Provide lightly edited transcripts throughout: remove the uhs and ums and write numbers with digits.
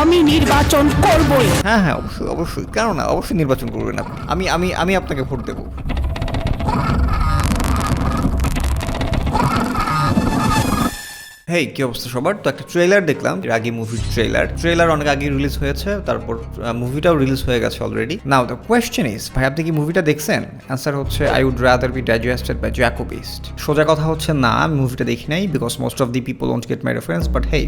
আমি নির্বাচন করবই। হ্যাঁ হ্যাঁ, অবশ্যই অবশ্যই, কেন না, অবশ্যই নির্বাচন করবেন আপনি। আমি আমি আমি আপনাকে ভোট দেবো। হেই, কি অবস্থা সবার? তো একটা ট্রেলার দেখলাম, রাগী মুভির ট্রেলার অনেক আগে রিলিজ হয়েছে, তারপর মুভিটাও রিলিজ হয়ে গেছে already. Now the question is, ভাই আপনি কি মুভিটা দেখছেন? অ্যান্সার হচ্ছে I would rather be digested by Jacobist. সোজা কথা হচ্ছে না, আমি মুভিটা দেখি নাই, because most of the people won't get my reference, but hey,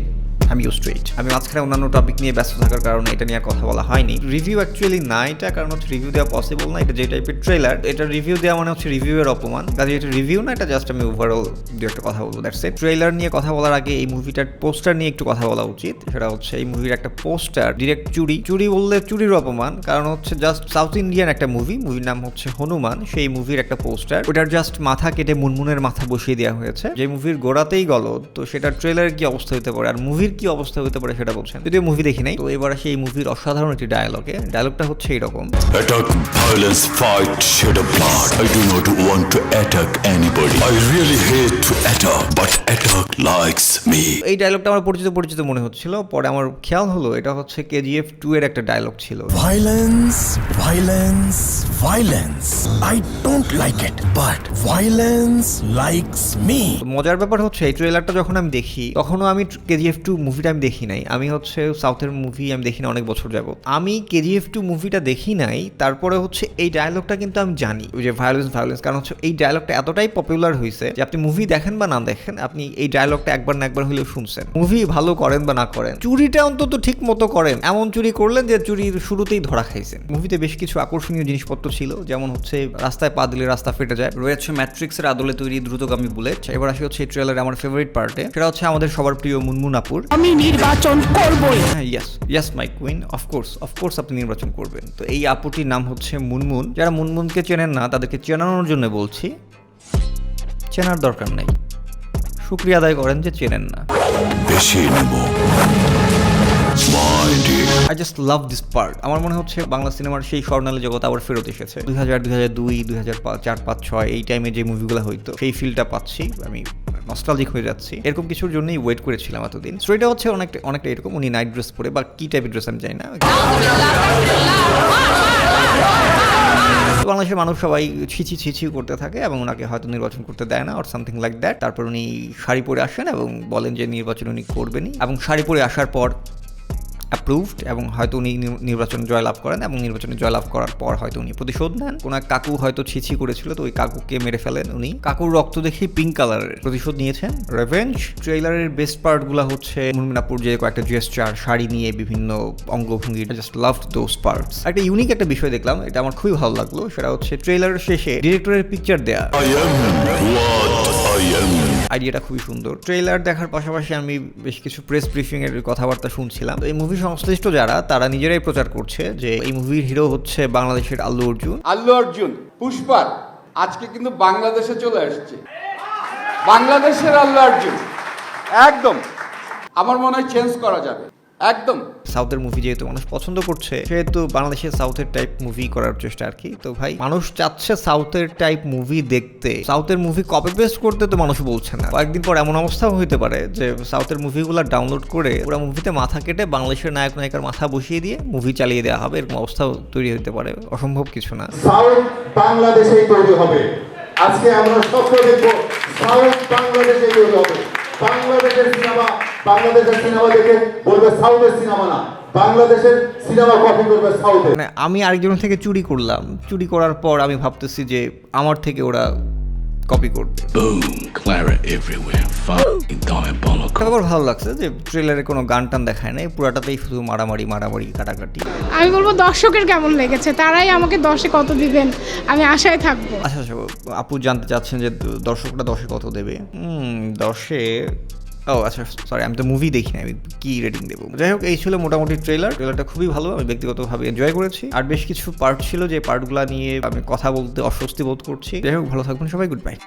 আমি ইউজ টু ইট। আমি মাঝখানে অন্যান্য টপিক নিয়ে ব্যস্ত থাকার কারণে এটা নিয়ে কথা বলা হয়নি। রিভিউ অ্যাকচুয়ালি না এটা, কারণ হচ্ছে রিভিউ দেওয়া পসিবল না। এটা যে টাইপের ট্রেলার, এটা রিভিউ দেওয়া মানে হচ্ছে রিভিউয়ের অপমান। কাজে এটা রিভিউ না, এটা জাস্ট আমি ওভারঅল দু একটা কথা বলবো, দ্যাটস ইট। ট্রেলার নিয়ে কথা বলার আগে এই মুভিটার পোস্টার নিয়ে একটু কথা বলা উচিত। সেটা হচ্ছে এই মুভির একটা পোস্টার ডিরেক্ট চুরি বললে চুরির অপমান, কারণ হচ্ছে জাস্ট সাউথ ইন্ডিয়ান একটা মুভির নাম হচ্ছে হনুমান। সেই মুভির একটা পোস্টার, ওটার জাস্ট মাথা কেটে মুনমুনের মাথা বসিয়ে দেওয়া হয়েছে। যে মুভির গোড়াতেই গলদ, তো সেটার ট্রেলারের কি অবস্থা হতে পারে আর মুভির কি অবস্থা হতে পারে সেটা বলছেন। যদিও মুভি দেখি নাই, তো এবার সেই মুভির অসাধারণ একটি ডায়লগটা হচ্ছে এইরকম: Attack, violence, fight, shed of blood. I do not want to attack anybody. I really hate to attack, but attack likes me. এই ডায়লগটা আমার পরিচিত মনে হচ্ছিল, পরে আমার খেয়াল হলো এটা হচ্ছে KGF 2 এর একটা ডায়লগ ছিল। Violence, violence, violence. I don't like it, but violence likes me. তো মজার ব্যাপার হচ্ছে এই ট্রেলারটা যখন আমি দেখি, তখনও আমি KGF 2 মুভিটা আমি দেখি নাই। আমি হচ্ছে সাউথের মুভি আমি দেখি না অনেক বছর যাবত। আমি KGF 2 মুভিটা দেখি নাই, তারপরে হচ্ছে এই ডায়লগটা কিন্তু আমি জানি, ওই যে ভায়োলেন্স, কারণ হচ্ছে এই ডায়লগটা এতটাই পপুলার হয়েছে যে আপনি মুভি দেখেন বা না দেখেন, আপনি এই ডায়লগটা একবার না একবার হলেও শুনছেন। মুভি ভালো করেন বা না করেন, চুরিটা অন্তত ঠিক মতো করেন। এমন চুরি করলেন যে চুরির শুরুতেই ধরা খাইছেন। মুভিতে বেশ কিছু আকর্ষণীয় জিনিসপত্র ছিল, যেমন হচ্ছে রাস্তায় পা দিলে রাস্তা ফেটে যায়, রয়েছে ম্যাট্রিক্সের আদলে তৈরি দ্রুতগামী বুলেট। এবার আসি হচ্ছে এই ট্রেলারে আমার ফেভারিট পার্টে, সেটা হচ্ছে আমাদের সবার প্রিয় মুনমুন আপুর। আমি নির্বাচন করবই। হ্যাঁ, ইয়েস মাই কুইন, অফকোর্স আপনি নির্বাচন করবেন। তো এই আপুটির নাম হচ্ছে মুনমুন। যারা মুনমুনকে চেনেন না তাদেরকে চেনানোর জন্য বলছি, চেনার দরকার নেই, শুকরিয়া আদায় করেন যে চেনেন না। বেশি নেব। I just love this part. আমার মনে হচ্ছে বাংলা সিনেমার সেই স্বর্ণালী জগৎ আবার ফেরত এসেছে। 2000, 2002, 2004, 5, 6 এই টাইমে যে মুভিগুলো হইতো, সেই ফিলটা পাচ্ছি আমি, নস্টালজিক হয়ে যাচ্ছি। এরকম কিছুর জন্যই ওয়েট করেছিলাম এতদিন। স্টোরিটা হচ্ছে অনেকটা এরকম, উনি নাইট ড্রেস পরে, বা কি টাইপের ড্রেস আমি জানি না, বাংলাদেশের মানুষ সবাই ছিছি করতে থাকে এবং ওনাকে হয়তো নির্বাচন করতে দেয় না, অর সামথিং লাইক দ্যাট। তারপর উনি শাড়ি পরে আসেন এবং বলেন যে নির্বাচন উনি করবেনই, এবং শাড়ি পরে আসার পর অ্যাপ্রুভড, এবং হয়তো উনি নির্বাচনে জয়লাভ করেন, এবং নির্বাচনে জয়লাভ করার পর হয়তো উনি প্রতিশোধ নেন। কোনো এক কাকু হয়তো ছিছি করেছিল, তো ওই কাকুকে মেরে ফেলেন উনি। কাকুর রক্ত দেখে পিঙ্ক কালারের প্রতিশোধ নিয়েছেন, রেভেঞ্জ। ট্রেলারের বেস্ট পার্টগুলো হচ্ছে মুনমুনাপুর যে কয়েকটা জেস্টার, শাড়ি নিয়ে বিভিন্ন অঙ্গভঙ্গি, জাস্ট লাভড দোজ পার্টস। একটা ইউনিক একটা বিষয় দেখলাম, এটা আমার খুবই ভালো লাগলো, সেটা হচ্ছে ট্রেলারের শেষে ডিরেক্টরের পিকচার দেয়া। I am what I am. আইডিয়াটা খুবই সুন্দর। ট্রেলার দেখার পাশাপাশি আমি বেশ কিছু প্রেস ব্রিফিং এর কথাবার্তা শুনছিলাম। তো এই মুভি সংশ্লিষ্ট যারা, তারা নিজেরাই প্রচার করছে যে এই মুভির হিরো হচ্ছে বাংলাদেশের আল্লু অর্জুন। পুষ্পার আজকে কিন্তু বাংলাদেশে চলে আসছে। বাংলাদেশের আল্লু অর্জুন একদম আমার মনে হয় চেঞ্জ করা যাবে একদম। সাউথের মুভি যেহেতু মানুষ পছন্দ করছে, সেহেতু বাংলাদেশের সাউথের টাইপ মুভি করার চেষ্টা আর কি। তো ভাই, মানুষ চাচ্ছে সাউথের টাইপ মুভি দেখতে, সাউথের মুভি কপি পেস্ট করতে তো মানুষ বলছে না। কয়েকদিন পর এমন অবস্থাও হইতে পারে যে সাউথের মুভিগুলো ডাউনলোড করে পুরো মুভিতে মাথা কেটে বাংলাদেশের নায়ক নায়িকার মাথা বসিয়ে দিয়ে মুভি চালিয়ে দেওয়া হবে, এরকম অবস্থাও তৈরি হতে পারে। অসম্ভব কিছু না। সাউথ বাংলাদেশেই তৈরি হবে। আজকে আমরা স্বপ্ন দেখব সাউথ বাংলাদেশেই তৈরি হবে। বাংলাদেশের সিনেমা দেখে বলবে সাউথের সিনেমা না, বাংলাদেশের সিনেমা কপি করবে সাউথে। মানে আমি আরেকজনের থেকে চুরি করলাম, চুরি করার পর আমি ভাবতেছি যে আমার থেকে ওরা কপি করবে। Boom, Clara everywhere. Fucking diabolical. আমার ভালো লাগছে যে ট্রেলারে কোনো গান টান দেখায় নাই, পুরাটাতেই শুধু মারামারি কাটাকাটি। আমি বলবো দর্শকের কেমন লেগেছে, তারাই আমাকে 10-এ কত দিবেন, আমি আশায় থাকবো। আচ্ছা, আপু জানতে চাচ্ছেন যে দর্শকরা 10-এ কত দেবে? 10-এ, আচ্ছা সরি, আমি তো মুভি দেখি না, আমি কি রেটিং দেবো? যাই হোক, এই ছিল মোটামুটি ট্রেলারটা খুবই ভালো, আমি ব্যক্তিগতভাবে এনজয় করেছি। আর বেশ কিছু পার্ট ছিল যে পার্টগুলো নিয়ে আমি কথা বলতে অস্বস্তি বোধ করছি। যাই হোক, ভালো থাকবেন সবাই, গুড বাই।